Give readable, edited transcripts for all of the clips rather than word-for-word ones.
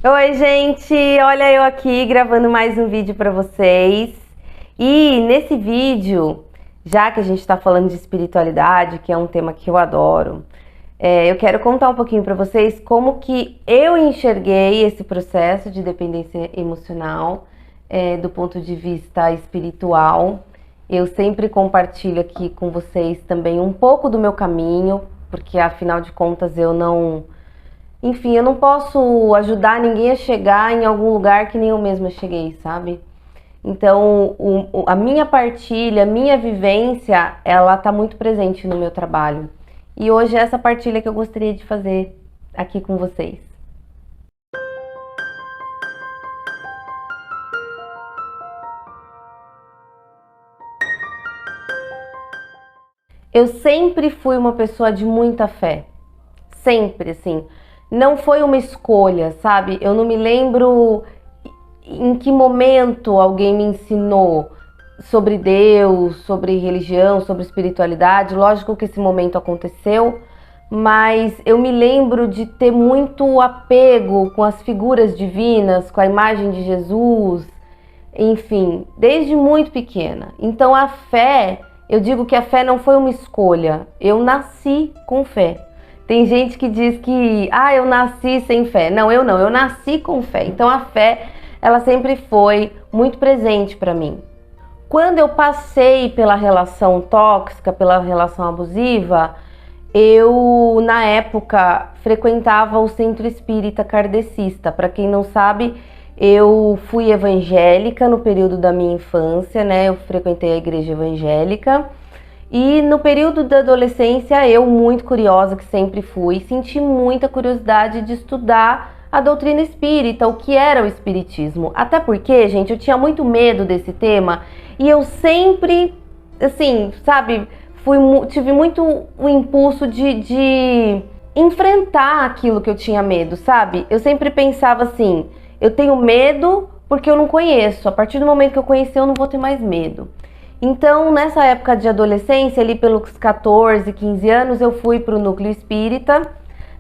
Oi, gente! Olha eu aqui gravando mais um vídeo para vocês. E nesse vídeo, já que a gente está falando de espiritualidade, que é um tema que eu adoro, eu quero contar um pouquinho para vocês como que eu enxerguei esse processo de dependência emocional, do ponto de vista espiritual. Eu sempre compartilho aqui com vocês também um pouco do meu caminho, porque afinal de contas enfim, eu não posso ajudar ninguém a chegar em algum lugar que nem eu mesma cheguei, sabe? Então, a minha partilha, a minha vivência, ela tá muito presente no meu trabalho. E hoje é essa partilha que eu gostaria de fazer aqui com vocês. Eu sempre fui uma pessoa de muita fé. Sempre, assim. Não foi uma escolha, sabe? Eu não me lembro em que momento alguém me ensinou sobre Deus, sobre religião, sobre espiritualidade. Lógico que esse momento aconteceu, mas eu me lembro de ter muito apego com as figuras divinas, com a imagem de Jesus, enfim, desde muito pequena. Então a fé, eu digo que a fé não foi uma escolha, eu nasci com fé. Tem gente que diz que, eu nasci sem fé. Não, eu nasci com fé. Então a fé, ela sempre foi muito presente para mim. Quando eu passei pela relação tóxica, pela relação abusiva, eu, na época, frequentava o Centro Espírita Kardecista. Para quem não sabe, eu fui evangélica no período da minha infância, né? Eu frequentei a igreja evangélica. E no período da adolescência, eu, muito curiosa, que sempre fui, senti muita curiosidade de estudar a doutrina espírita, o que era o espiritismo. Até porque, gente, eu tinha muito medo desse tema e eu sempre, assim, sabe, tive muito o impulso de enfrentar aquilo que eu tinha medo, sabe? Eu sempre pensava assim, eu tenho medo porque eu não conheço. A partir do momento que eu conhecer, eu não vou ter mais medo. Então, nessa época de adolescência, ali pelos 14, 15 anos, eu fui para o núcleo espírita.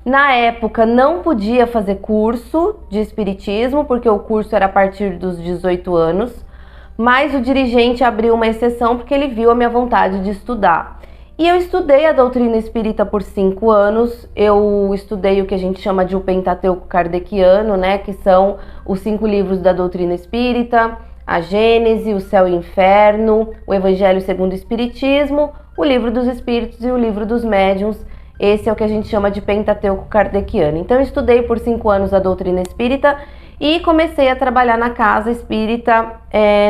Na época, não podia fazer curso de espiritismo, porque o curso era a partir dos 18 anos, mas o dirigente abriu uma exceção porque ele viu a minha vontade de estudar. E eu estudei a doutrina espírita por 5 anos, eu estudei o que a gente chama de o Pentateuco Kardeciano, né, que são os 5 livros da doutrina espírita, a Gênese, o Céu e o Inferno, o Evangelho segundo o Espiritismo, o Livro dos Espíritos e o Livro dos Médiuns. Esse é o que a gente chama de Pentateuco Kardeciano. Então eu estudei por 5 anos a doutrina espírita e comecei a trabalhar na casa espírita,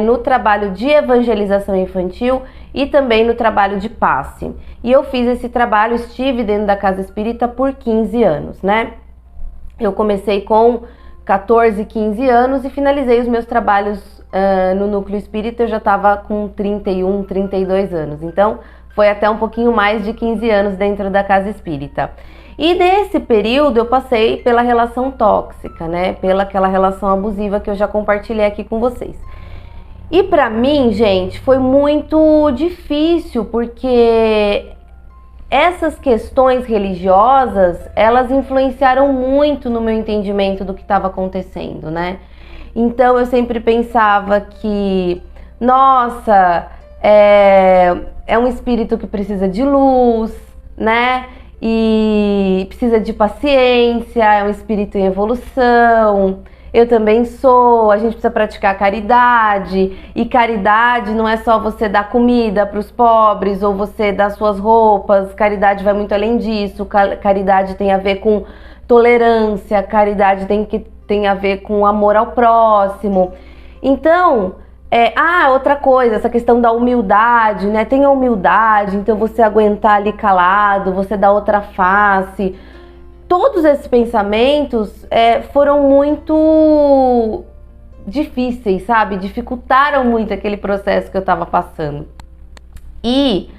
no trabalho de evangelização infantil e também no trabalho de passe. E eu fiz esse trabalho, estive dentro da casa espírita por 15 anos, né? Eu comecei com 14, 15 anos e finalizei os meus trabalhos no núcleo espírita. Eu já estava com 31, 32 anos, então foi até um pouquinho mais de 15 anos dentro da casa espírita. E nesse período eu passei pela relação tóxica, né, pela aquela relação abusiva que eu já compartilhei aqui com vocês. E pra mim, gente, foi muito difícil, porque essas questões religiosas, elas influenciaram muito no meu entendimento do que estava acontecendo, né? Então eu sempre pensava que, nossa, é um espírito que precisa de luz, né? E precisa de paciência, é um espírito em evolução. Eu também sou, a gente precisa praticar caridade, e caridade não é só você dar comida para os pobres ou você dar suas roupas, caridade vai muito além disso, caridade tem a ver com tolerância, caridade tem a ver com amor ao próximo. Então, outra coisa, essa questão da humildade, né? Tenha humildade, então você aguentar ali calado, você dar outra face. Todos esses pensamentos foram muito difíceis, sabe? Dificultaram muito aquele processo que eu estava passando. E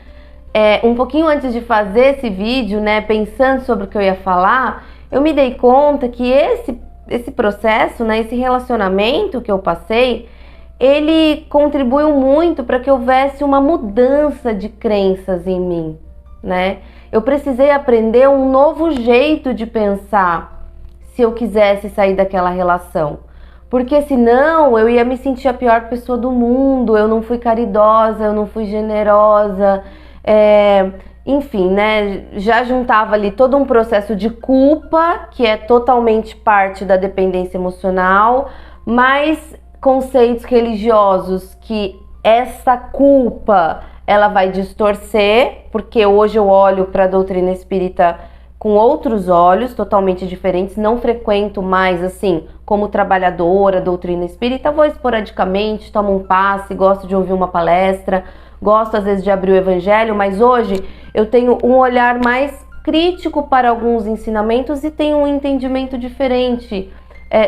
um pouquinho antes de fazer esse vídeo, né, pensando sobre o que eu ia falar, eu me dei conta que esse processo, né, esse relacionamento que eu passei, ele contribuiu muito para que houvesse uma mudança de crenças em mim, né? Eu precisei aprender um novo jeito de pensar. Se se eu quisesse sair daquela relação. Porque senão eu ia me sentir a pior pessoa do mundo, eu não fui caridosa, eu não fui generosa, enfim, né? Já juntava ali todo um processo de culpa, que é totalmente parte da dependência emocional, mais conceitos religiosos que essa culpa ela vai distorcer, porque hoje eu olho para a doutrina espírita com outros olhos, totalmente diferentes, não frequento mais, assim, como trabalhadora, a doutrina espírita, vou esporadicamente, tomo um passe, gosto de ouvir uma palestra, gosto às vezes de abrir o evangelho, mas hoje eu tenho um olhar mais crítico para alguns ensinamentos e tenho um entendimento diferente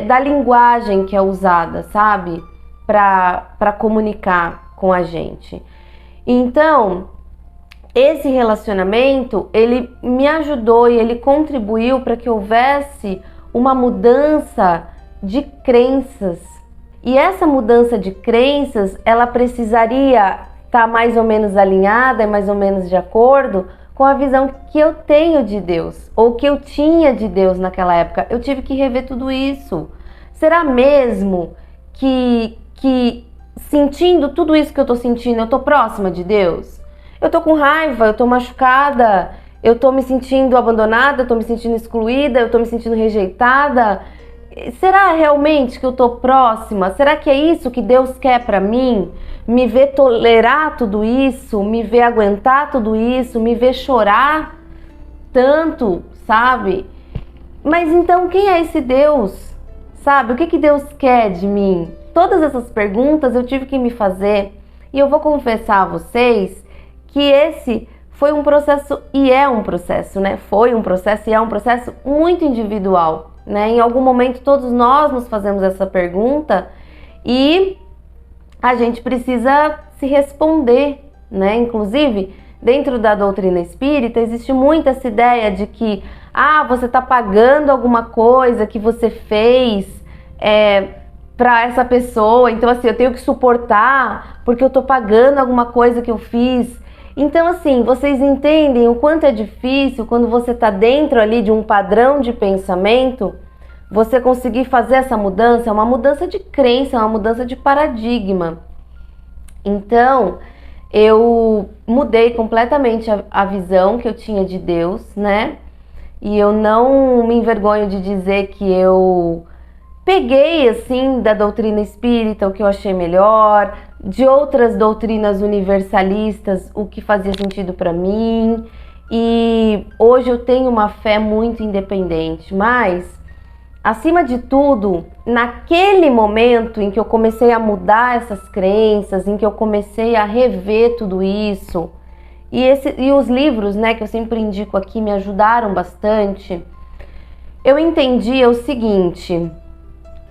da linguagem que é usada, sabe? Para comunicar com a gente. Então, esse relacionamento, ele me ajudou e ele contribuiu para que houvesse uma mudança de crenças. E essa mudança de crenças, ela precisaria estar mais ou menos alinhada, mais ou menos de acordo com a visão que eu tenho de Deus, ou que eu tinha de Deus naquela época. Eu tive que rever tudo isso. Será mesmo que sentindo tudo isso que eu tô sentindo, eu tô próxima de Deus? Eu tô com raiva, eu tô machucada, eu tô me sentindo abandonada, eu tô me sentindo excluída, eu tô me sentindo rejeitada. Será realmente que eu tô próxima? Será que é isso que Deus quer pra mim? Me ver tolerar tudo isso, me ver aguentar tudo isso, me ver chorar tanto, sabe? Mas então quem é esse Deus? Sabe? O que Deus quer de mim? Todas essas perguntas eu tive que me fazer e eu vou confessar a vocês que esse foi um processo e é um processo, né? Foi um processo e é um processo muito individual, né? Em algum momento todos nós nos fazemos essa pergunta e a gente precisa se responder, né? Inclusive, dentro da doutrina espírita existe muito essa ideia de que você está pagando alguma coisa que você fez para essa pessoa, então assim, eu tenho que suportar porque eu tô pagando alguma coisa que eu fiz. Então assim, vocês entendem o quanto é difícil quando você tá dentro ali de um padrão de pensamento, você conseguir fazer essa mudança, é uma mudança de crença, é uma mudança de paradigma. Então, eu mudei completamente a visão que eu tinha de Deus, né? E eu não me envergonho de dizer que eu peguei, assim, da doutrina espírita o que eu achei melhor, de outras doutrinas universalistas o que fazia sentido para mim. E hoje eu tenho uma fé muito independente, mas, acima de tudo, naquele momento em que eu comecei a mudar essas crenças, em que eu comecei a rever tudo isso, e os livros, né, que eu sempre indico aqui me ajudaram bastante, eu entendia o seguinte: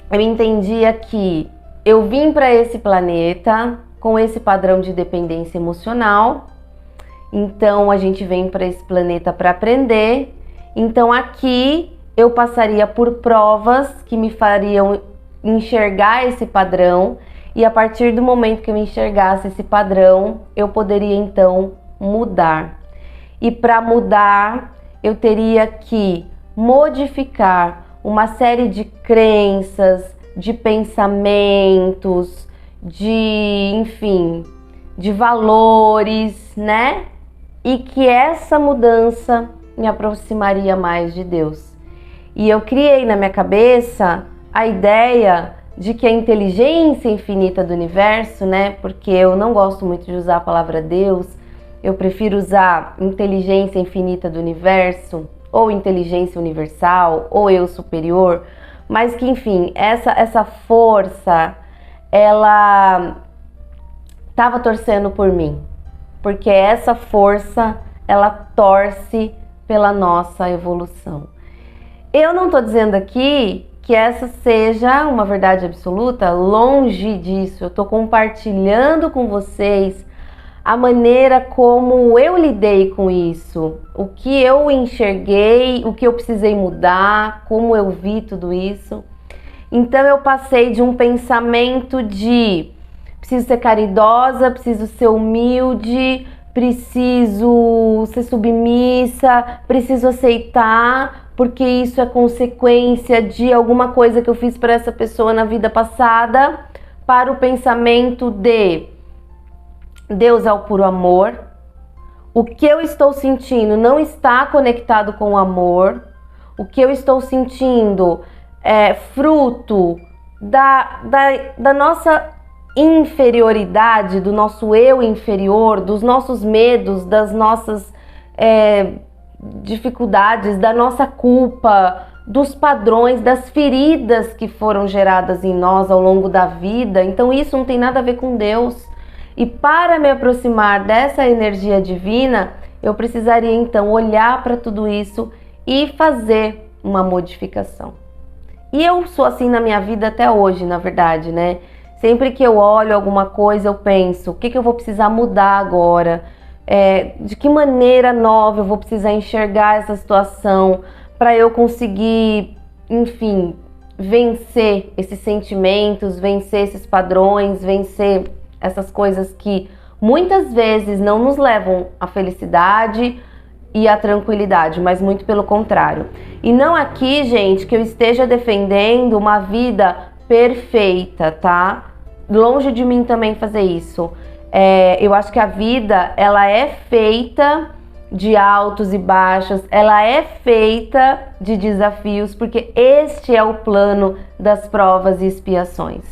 eu entendia que eu vim para esse planeta com esse padrão de dependência emocional, então a gente vem para esse planeta para aprender, então aqui eu passaria por provas que me fariam enxergar esse padrão e a partir do momento que eu enxergasse esse padrão, eu poderia então mudar. E para mudar, eu teria que modificar uma série de crenças, de pensamentos, enfim, de valores, né? E que essa mudança me aproximaria mais de Deus. E eu criei na minha cabeça a ideia de que a inteligência infinita do universo, né? Porque eu não gosto muito de usar a palavra Deus, eu prefiro usar inteligência infinita do universo, ou inteligência universal, ou eu superior, mas que, enfim, essa força, ela estava torcendo por mim, porque essa força, ela torce pela nossa evolução. Eu não estou dizendo aqui que essa seja uma verdade absoluta, longe disso. Eu estou compartilhando com vocês a maneira como eu lidei com isso, o que eu enxerguei, o que eu precisei mudar, como eu vi tudo isso. Então eu passei de um pensamento de preciso ser caridosa, preciso ser humilde, preciso ser submissa, preciso aceitar, porque isso é consequência de alguma coisa que eu fiz para essa pessoa na vida passada, para o pensamento de Deus é o puro amor. O que eu estou sentindo não está conectado com o amor. O que eu estou sentindo é fruto da nossa inferioridade, do nosso eu inferior, dos nossos medos, das nossas dificuldades, da nossa culpa, dos padrões, das feridas que foram geradas em nós ao longo da vida. Então isso não tem nada a ver com Deus. E para me aproximar dessa energia divina, eu precisaria então olhar para tudo isso e fazer uma modificação. E eu sou assim na minha vida até hoje, na verdade, né? Sempre que eu olho alguma coisa, eu penso, o que eu vou precisar mudar agora? De que maneira nova eu vou precisar enxergar essa situação para eu conseguir, enfim, vencer esses sentimentos, vencer esses padrões, vencer essas coisas que muitas vezes não nos levam à felicidade e à tranquilidade, mas muito pelo contrário. E não aqui, gente, que eu esteja defendendo uma vida perfeita, tá? Longe de mim também fazer isso. Eu acho que a vida, ela é feita de altos e baixos, ela é feita de desafios, porque este é o plano das provas e expiações.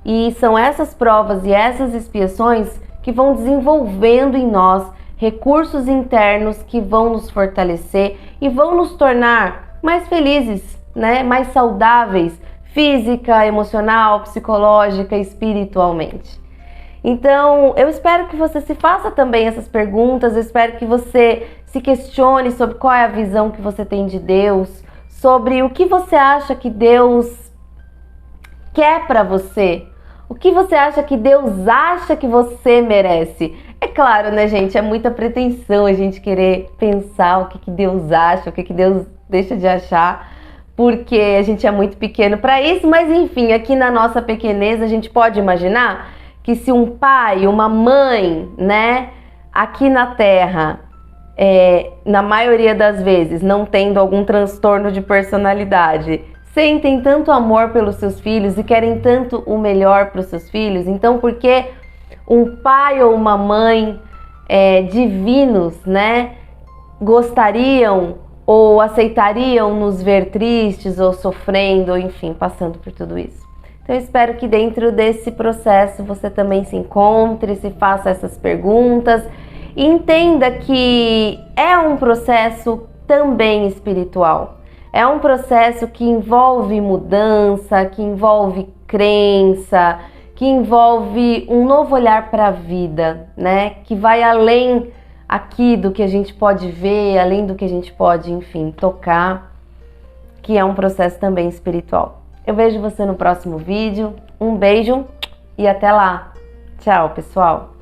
E são essas provas e essas expiações que vão desenvolvendo em nós recursos internos que vão nos fortalecer e vão nos tornar mais felizes, né? Mais saudáveis, física, emocional, psicológica, espiritualmente. Então, eu espero que você se faça também essas perguntas, eu espero que você se questione sobre qual é a visão que você tem de Deus, sobre o que você acha que Deus quer para você. O que você acha que Deus acha que você merece? É claro, né, gente? É muita pretensão a gente querer pensar o que Deus acha, o que Deus deixa de achar, porque a gente é muito pequeno para isso. Mas enfim, aqui na nossa pequenez a gente pode imaginar que se um pai, uma mãe, né, aqui na Terra, na maioria das vezes, não tendo algum transtorno de personalidade, sentem tanto amor pelos seus filhos e querem tanto o melhor para os seus filhos, então por que um pai ou uma mãe divinos, né, gostariam ou aceitariam nos ver tristes ou sofrendo, ou enfim, passando por tudo isso? Então eu espero que dentro desse processo você também se encontre, se faça essas perguntas e entenda que é um processo também espiritual. É um processo que envolve mudança, que envolve crença, que envolve um novo olhar para a vida, né? Que vai além aqui do que a gente pode ver, além do que a gente pode, enfim, tocar, que é um processo também espiritual. Eu vejo você no próximo vídeo. Um beijo e até lá. Tchau, pessoal!